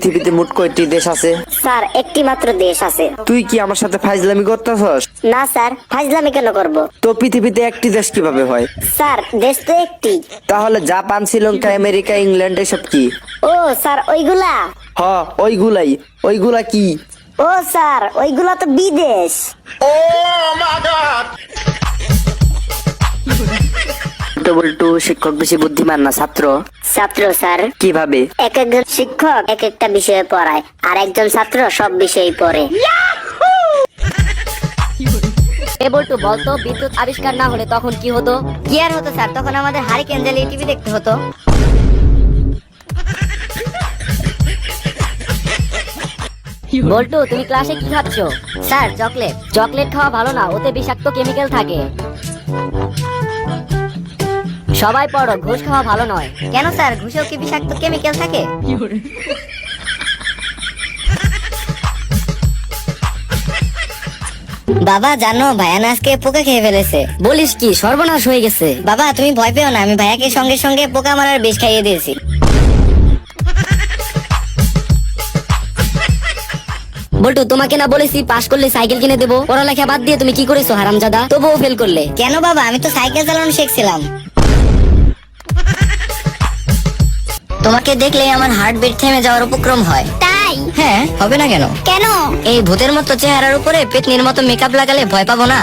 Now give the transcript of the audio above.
পৃথিবীতে মোট কয়টি দেশ আছে? স্যার একটি মাত্র দেশ আছে। তুই কি আমার সাথে ফাইজলামি করতেছস? না স্যার, ফাজলামি কেন করব? তো পৃথিবীতে একটি দেশ কিভাবে হয়? স্যার দেশ তো একটি। তাহলে জাপান, শ্রীলঙ্কা, আমেরিকা, ইংল্যান্ড এসব কি? ও স্যার ওইগুলা? হ, ওইগুলাই। ওইগুলা কি? ও স্যার ওইগুলা তো বিদেশ। বল্টু, শিক্ষক বেশি বুদ্ধিমান না ছাত্র? ছাত্র স্যার। কিভাবে? এক একজন শিক্ষক এক একটা বিষয়ে পড়ায়, আর একজন ছাত্র সব বিষয়ই পড়ে। এ বল্টু বলতো, বিদ্যুৎ আবিষ্কার না হলে তখন কি হতো? কি আর হতো স্যার, তখন আমাদের হারিকেন জ্বালিয়ে টিভি দেখতে হতো। বল্টু তুমি ক্লাসে কি খাচ্ছ? Sir chocolate. চকলেট খাওয়া ভালো না, ওতে বিষাক্ত কেমিক্যাল থাকে। সবাই পড়ো, ঘুষ খাওয়া ভালো নয়। কেন স্যার, ঘুষেও কি বিষাক্ত কেমিক্যাল থাকে? বাবা জানো, ভাইয়া না আজকে পোকা খেয়ে ফেলেছে। বলিস কি, সর্বনাশ হয়ে গেছে। বাবা তুমি ভয় পেও না, আমি ভাইয়াকে সঙ্গে সঙ্গে পোকা মারার বিষ খাইয়ে দিয়েছি। বল্টু তোমাকে না বলেছি পাশ করলে সাইকেল কিনে দেবো? পড়ালেখা বাদ দিয়ে তুমি কি করেছো হারামজাদা, তবুও ফেল করলে। কেন বাবা, আমি তো সাইকেল চালানো শিখছিলাম। তোমাকে দেখলেই আমার হার্টবিট থেমে যাওয়ার উপক্রম হয়। তাই? হ্যাঁ, হবে না কেন? কেন? এই ভূতের মতো চেহারার উপরে পেতনির মতো মেকআপ লাগালে ভয় পাবো না?